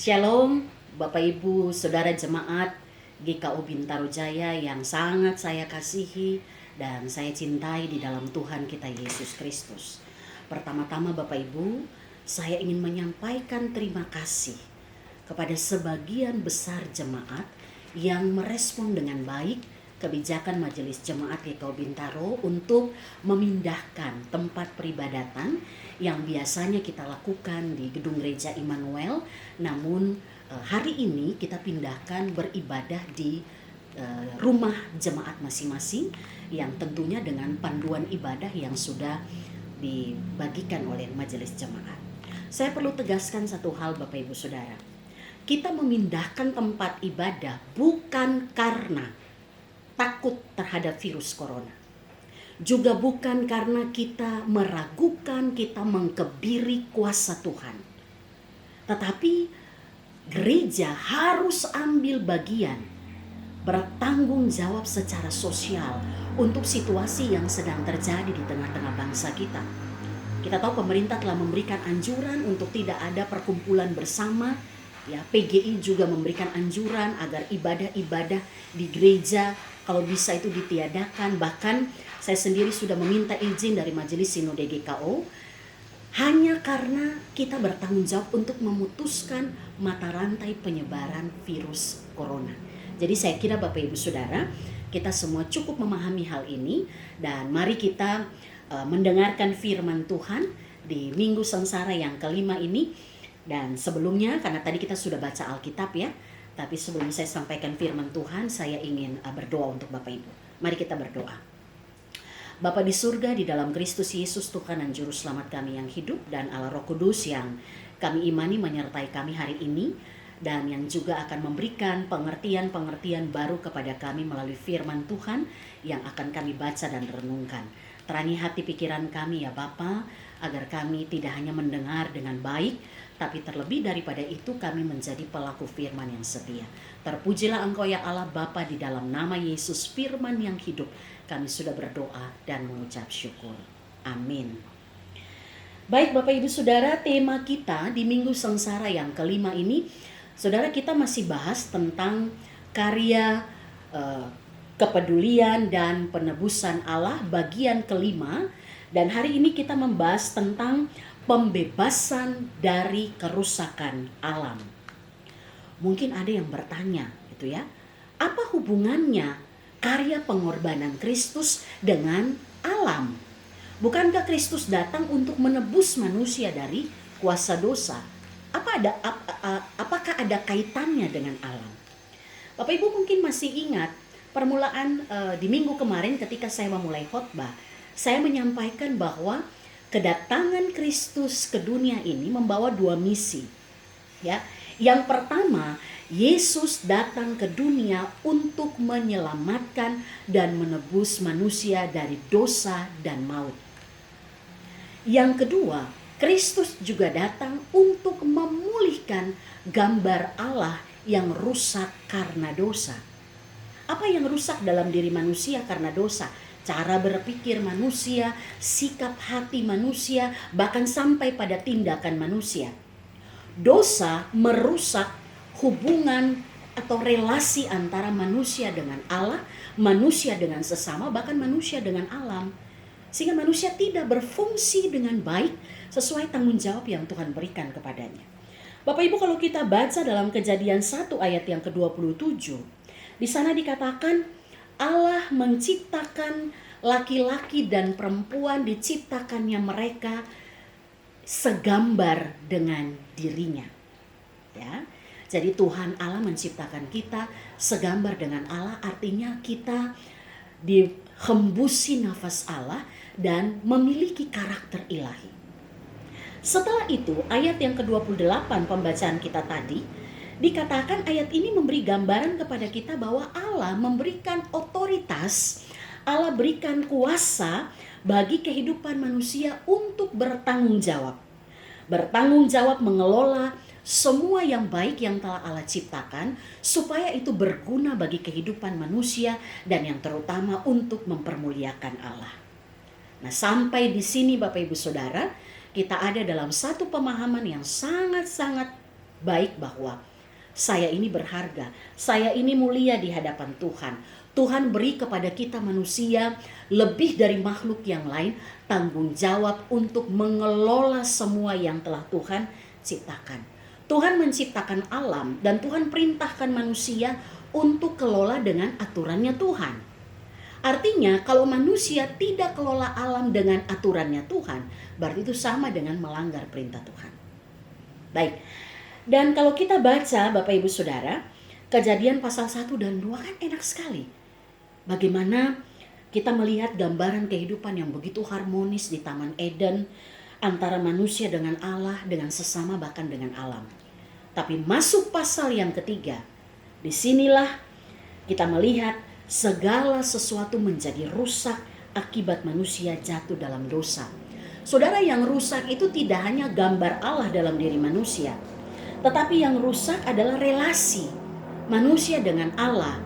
Shalom, Bapak Ibu, Saudara Jemaat GKU Bintaro Jaya yang sangat saya kasihi dan saya cintai di dalam Tuhan kita Yesus Kristus. Pertama-tama Bapak Ibu, saya ingin menyampaikan terima kasih kepada sebagian besar jemaat yang merespon dengan baik kebijakan Majelis Jemaat GKU Bintaro untuk memindahkan tempat peribadatan yang biasanya kita lakukan di Gedung Gereja Immanuel, namun hari ini kita pindahkan beribadah di rumah jemaat masing-masing yang tentunya dengan panduan ibadah yang sudah dibagikan oleh Majelis Jemaat. Saya perlu tegaskan satu hal Bapak Ibu Saudara. Kita memindahkan tempat ibadah bukan karena takut terhadap virus corona. Juga bukan karena kita meragukan, kita mengkebiri kuasa Tuhan. Tetapi gereja harus ambil bagian, bertanggung jawab secara sosial untuk situasi yang sedang terjadi di tengah-tengah bangsa kita. Kita tahu pemerintah telah memberikan anjuran untuk tidak ada perkumpulan bersama. Ya, PGI juga memberikan anjuran agar ibadah-ibadah di gereja kalau bisa itu ditiadakan. Bahkan saya sendiri sudah meminta izin dari Majelis Sinode GKO hanya karena kita bertanggung jawab untuk memutuskan mata rantai penyebaran virus corona. Jadi saya kira Bapak Ibu Saudara, kita semua cukup memahami hal ini dan mari kita mendengarkan firman Tuhan di Minggu Sengsara yang kelima ini. Dan sebelumnya, karena tadi kita sudah baca Alkitab ya, tapi sebelum saya sampaikan firman Tuhan, saya ingin berdoa untuk Bapak Ibu. Mari kita berdoa. Bapa di surga, di dalam Kristus Yesus Tuhan dan Juru Selamat kami yang hidup, dan Allah Roh Kudus yang kami imani menyertai kami hari ini, dan yang juga akan memberikan pengertian-pengertian baru kepada kami melalui firman Tuhan yang akan kami baca dan renungkan. Terangi hati pikiran kami ya Bapa, agar kami tidak hanya mendengar dengan baik, tapi terlebih daripada itu kami menjadi pelaku firman yang setia. Terpujilah Engkau ya Allah Bapa, di dalam nama Yesus firman yang hidup. Kami sudah berdoa dan mengucap syukur. Amin. Baik Bapak Ibu Saudara, tema kita di Minggu Sengsara yang kelima ini, Saudara, kita masih bahas tentang karya kepedulian dan penebusan Allah bagian kelima. Dan hari ini kita membahas tentang pembebasan dari kerusakan alam. Mungkin ada yang bertanya gitu ya, apa hubungannya karya pengorbanan Kristus dengan alam? Bukankah Kristus datang untuk menebus manusia dari kuasa dosa? Apakah ada kaitannya dengan alam? Bapak Ibu mungkin masih ingat permulaan di minggu kemarin ketika saya memulai khotbah, saya menyampaikan bahwa kedatangan Kristus ke dunia ini membawa dua misi. Ya, yang pertama, Yesus datang ke dunia untuk menyelamatkan dan menebus manusia dari dosa dan maut. Yang kedua, Kristus juga datang untuk memulihkan gambar Allah yang rusak karena dosa. Apa yang rusak dalam diri manusia karena dosa? Cara berpikir manusia, sikap hati manusia, bahkan sampai pada tindakan manusia. Dosa merusak hubungan atau relasi antara manusia dengan Allah, manusia dengan sesama, bahkan manusia dengan alam. Sehingga manusia tidak berfungsi dengan baik sesuai tanggung jawab yang Tuhan berikan kepadanya. Bapak Ibu, kalau kita baca dalam Kejadian 1 ayat yang ke-27, di sana dikatakan Allah menciptakan laki-laki dan perempuan, diciptakannya mereka segambar dengan dirinya. Ya. Jadi Tuhan Allah menciptakan kita segambar dengan Allah, artinya kita dihembusi nafas Allah dan memiliki karakter ilahi. Setelah itu ayat yang ke-28 pembacaan kita tadi, dikatakan ayat ini memberi gambaran kepada kita bahwa Allah memberikan otoritas, Allah berikan kuasa bagi kehidupan manusia untuk bertanggung jawab. Bertanggung jawab mengelola semua yang baik yang telah Allah ciptakan supaya itu berguna bagi kehidupan manusia dan yang terutama untuk mempermuliakan Allah. Nah, sampai di sini Bapak Ibu Saudara, kita ada dalam satu pemahaman yang sangat-sangat baik bahwa saya ini berharga, saya ini mulia di hadapan Tuhan. Tuhan beri kepada kita manusia lebih dari makhluk yang lain tanggung jawab untuk mengelola semua yang telah Tuhan ciptakan. Tuhan menciptakan alam dan Tuhan perintahkan manusia untuk kelola dengan aturannya Tuhan. Artinya kalau manusia tidak kelola alam dengan aturannya Tuhan, berarti itu sama dengan melanggar perintah Tuhan. Baik, dan kalau kita baca Bapak Ibu Saudara, Kejadian pasal 1 dan 2 kan enak sekali. Bagaimana kita melihat gambaran kehidupan yang begitu harmonis di Taman Eden antara manusia dengan Allah, dengan sesama, bahkan dengan alam. Tapi masuk pasal yang ketiga, disinilah kita melihat segala sesuatu menjadi rusak akibat manusia jatuh dalam dosa. Saudara, yang rusak itu tidak hanya gambar Allah dalam diri manusia, tetapi yang rusak adalah relasi manusia dengan Allah,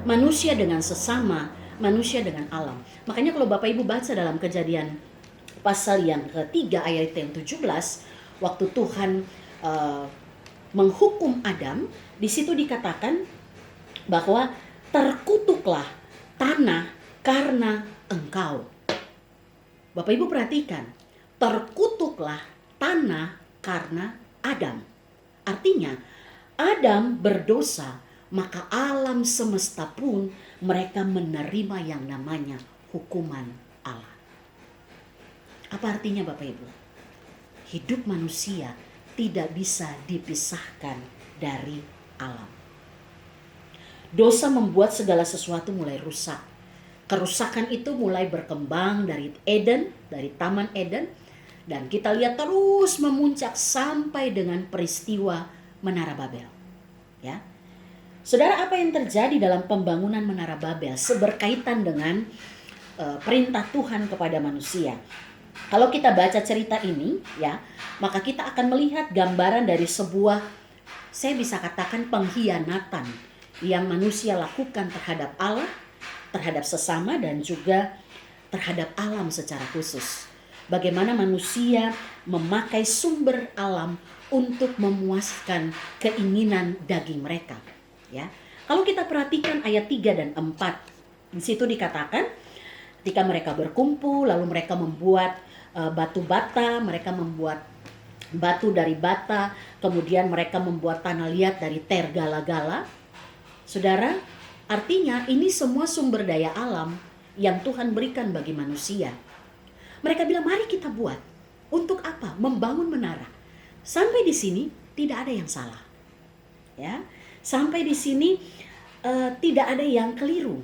manusia dengan sesama, manusia dengan alam. Makanya kalau Bapak Ibu baca dalam Kejadian pasal yang ketiga ayat yang 17, waktu Tuhan menghukum Adam, di situ dikatakan bahwa terkutuklah tanah karena engkau. Bapak Ibu perhatikan, terkutuklah tanah karena Adam. Artinya Adam berdosa, maka alam semesta pun mereka menerima yang namanya hukuman Allah. Apa artinya Bapak Ibu? Hidup manusia tidak bisa dipisahkan dari alam. Dosa membuat segala sesuatu mulai rusak. Kerusakan itu mulai berkembang dari Eden, dari Taman Eden, dan kita lihat terus memuncak sampai dengan peristiwa Menara Babel. Ya. Saudara, apa yang terjadi dalam pembangunan Menara Babel berkaitan dengan perintah Tuhan kepada manusia? Kalau kita baca cerita ini, ya, maka kita akan melihat gambaran dari sebuah, saya bisa katakan, pengkhianatan yang manusia lakukan terhadap Allah, terhadap sesama, dan juga terhadap alam secara khusus. Bagaimana manusia memakai sumber alam untuk memuaskan keinginan daging mereka. Ya, kalau kita perhatikan ayat 3 dan 4, di situ dikatakan ketika mereka berkumpul, lalu mereka membuat batu bata, mereka membuat batu dari bata, kemudian mereka membuat tanah liat dari tergala-gala. Saudara, artinya ini semua sumber daya alam yang Tuhan berikan bagi manusia. Mereka bilang, mari kita buat. Untuk apa? Membangun menara. Sampai di sini tidak ada yang salah. Ya, sampai di sini tidak ada yang keliru.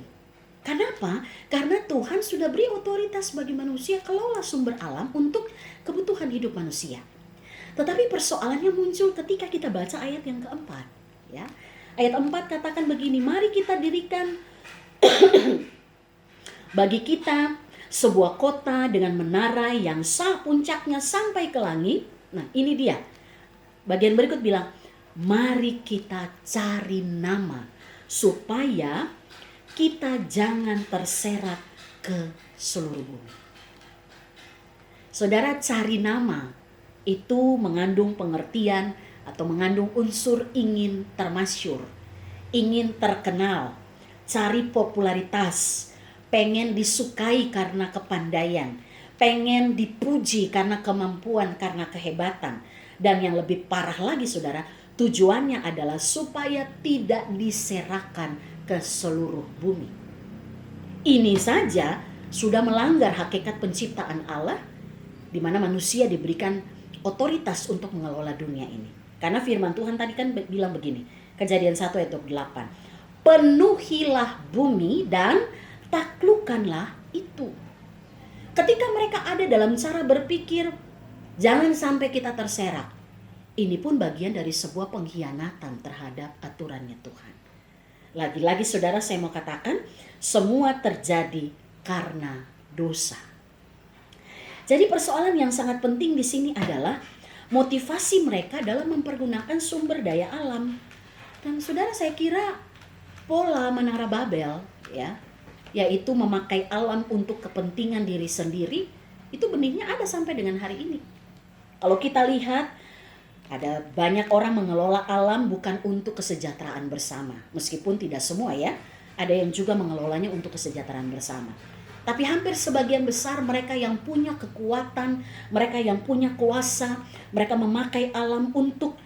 Kenapa? Karena Tuhan sudah beri otoritas bagi manusia kelola sumber alam untuk kebutuhan hidup manusia. Tetapi persoalannya muncul ketika kita baca ayat yang keempat. Ya, ayat 4 katakan begini, mari kita dirikan bagi kita sebuah kota dengan menara yang puncaknya sampai ke langit. Nah, ini dia. Bagian berikut bilang, mari kita cari nama supaya kita jangan terserak ke seluruh bumi. Saudara, cari nama itu mengandung pengertian atau mengandung unsur ingin termasyur, ingin terkenal, cari popularitas, pengen disukai karena kepandaian, pengen dipuji karena kemampuan, karena kehebatan. Dan yang lebih parah lagi saudara, tujuannya adalah supaya tidak diserahkan ke seluruh bumi. Ini saja sudah melanggar hakikat penciptaan Allah, di mana manusia diberikan otoritas untuk mengelola dunia ini. Karena firman Tuhan tadi kan bilang begini, Kejadian 1 ayat 28, penuhilah bumi dan taklukkanlah itu. Ketika mereka ada dalam cara berpikir, jangan sampai kita terserak. Ini pun bagian dari sebuah pengkhianatan terhadap aturannya Tuhan. Lagi-lagi saudara, saya mau katakan, semua terjadi karena dosa. Jadi persoalan yang sangat penting di sini adalah motivasi mereka dalam mempergunakan sumber daya alam. Dan saudara, saya kira pola Menara Babel, ya, yaitu memakai alam untuk kepentingan diri sendiri, itu benihnya ada sampai dengan hari ini. Kalau kita lihat Ada banyak orang mengelola alam bukan untuk kesejahteraan bersama. Meskipun tidak semua ya. Ada yang juga mengelolanya untuk kesejahteraan bersama. Tapi hampir sebagian besar mereka yang punya kekuatan, mereka yang punya kuasa, mereka memakai alam untuk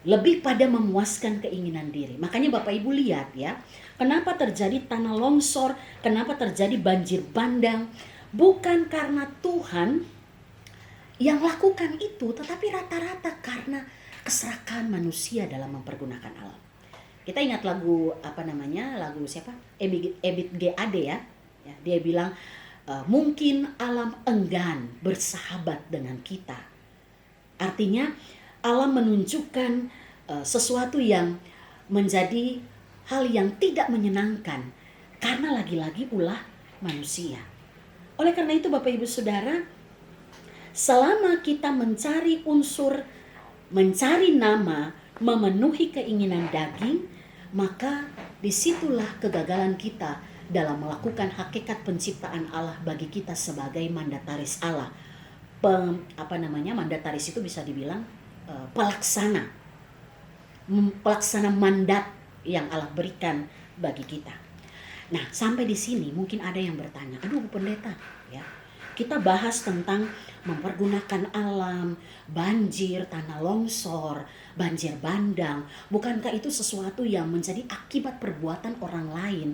lebih pada memuaskan keinginan diri. Makanya Bapak Ibu lihat ya, kenapa terjadi tanah longsor, kenapa terjadi banjir bandang. Bukan karena Tuhan yang lakukan itu, tetapi rata-rata karena keserakahan manusia dalam mempergunakan alam. Kita ingat lagu lagu siapa? Ebit G. Ade ya. Dia bilang mungkin alam enggan bersahabat dengan kita. Artinya alam menunjukkan sesuatu yang menjadi hal yang tidak menyenangkan karena lagi-lagi ulah manusia. Oleh karena itu Bapak Ibu Saudara, selama kita mencari unsur, mencari nama, memenuhi keinginan daging, maka disitulah kegagalan kita dalam melakukan hakikat penciptaan Allah bagi kita sebagai mandataris Allah. Mandataris itu bisa dibilang pelaksana mandat yang Allah berikan bagi kita. Nah, sampai di sini mungkin ada yang bertanya, aduh pendeta ya, kita bahas tentang mempergunakan alam, banjir, tanah longsor, banjir bandang. Bukankah itu sesuatu yang menjadi akibat perbuatan orang lain?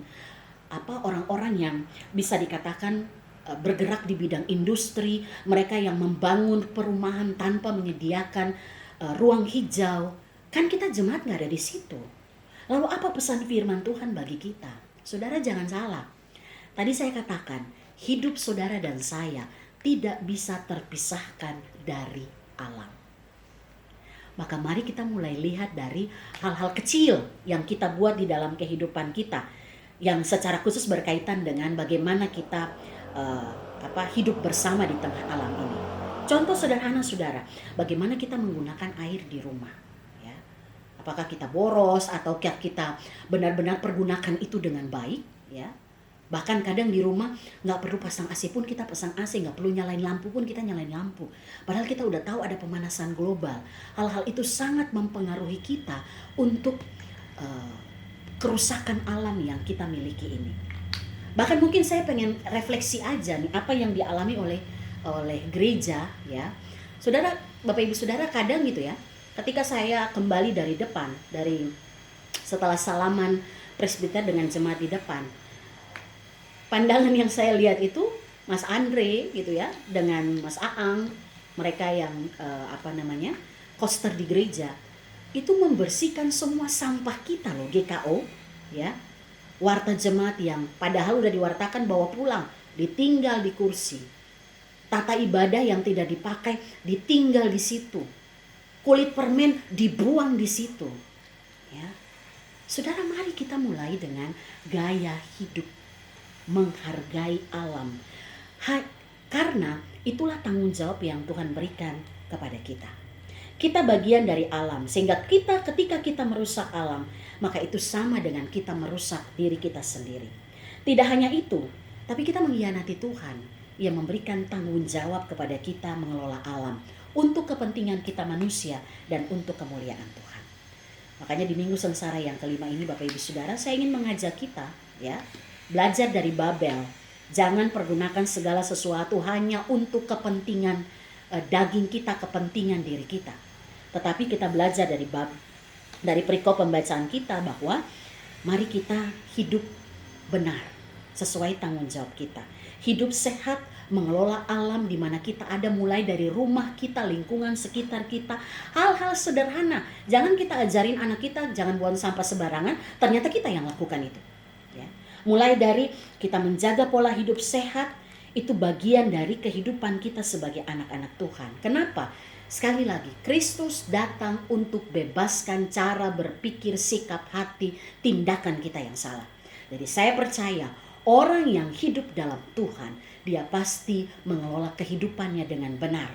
Orang-orang yang bisa dikatakan bergerak di bidang industri, mereka yang membangun perumahan tanpa menyediakan ruang hijau. Kan kita jemaat gak ada di situ. Lalu apa pesan firman Tuhan bagi kita? Saudara jangan salah. Tadi saya katakan, hidup saudara dan saya tidak bisa terpisahkan dari alam. Maka mari kita mulai lihat dari hal-hal kecil yang kita buat di dalam kehidupan kita, yang secara khusus berkaitan dengan bagaimana kita hidup bersama di tengah alam ini. Contoh sederhana saudara, bagaimana kita menggunakan air di rumah. Ya. Apakah kita boros atau kita benar-benar pergunakan itu dengan baik? Ya. Bahkan kadang di rumah nggak perlu pasang AC pun kita pasang AC, nggak perlu nyalain lampu pun kita nyalain lampu. Padahal kita udah tahu ada pemanasan global. Hal-hal itu sangat mempengaruhi kita untuk kerusakan alam yang kita miliki ini. Bahkan mungkin saya pengen refleksi aja nih apa yang dialami oleh gereja ya. Saudara, Bapak Ibu Saudara, kadang gitu ya, ketika saya kembali dari depan, setelah salaman presbiter dengan jemaat di depan, pandangan yang saya lihat itu Mas Andre gitu ya, dengan Mas Aang, mereka yang koster di gereja, itu membersihkan semua sampah kita loh, GKO ya. Warta jemaat yang padahal udah diwartakan bawa pulang, ditinggal di kursi. Tata ibadah yang tidak dipakai ditinggal di situ. Kulit permen dibuang di situ. Ya. Saudara, mari kita mulai dengan gaya hidup menghargai alam. Karena itulah tanggung jawab yang Tuhan berikan kepada kita. Kita bagian dari alam, sehingga ketika kita merusak alam, maka itu sama dengan kita merusak diri kita sendiri. Tidak hanya itu, tapi kita mengkhianati Tuhan yang memberikan tanggung jawab kepada kita mengelola alam untuk kepentingan kita manusia dan untuk kemuliaan Tuhan. Makanya di Minggu Sengsara yang kelima ini Bapak Ibu Saudara, saya ingin mengajak kita ya, belajar dari Babel. Jangan pergunakan segala sesuatu hanya untuk kepentingan daging kita, kepentingan diri kita. Tetapi kita belajar dari perikop pembacaan kita bahwa mari kita hidup benar sesuai tanggung jawab kita. Hidup sehat, mengelola alam di mana kita ada, mulai dari rumah kita, lingkungan sekitar kita, hal-hal sederhana. Jangan kita ajarin anak kita jangan buang sampah sembarangan, ternyata kita yang lakukan itu. Ya. Mulai dari kita menjaga pola hidup sehat, itu bagian dari kehidupan kita sebagai anak-anak Tuhan. Kenapa? Sekali lagi, Kristus datang untuk bebaskan cara berpikir, sikap hati, tindakan kita yang salah. Jadi saya percaya orang yang hidup dalam Tuhan, dia pasti mengelola kehidupannya dengan benar.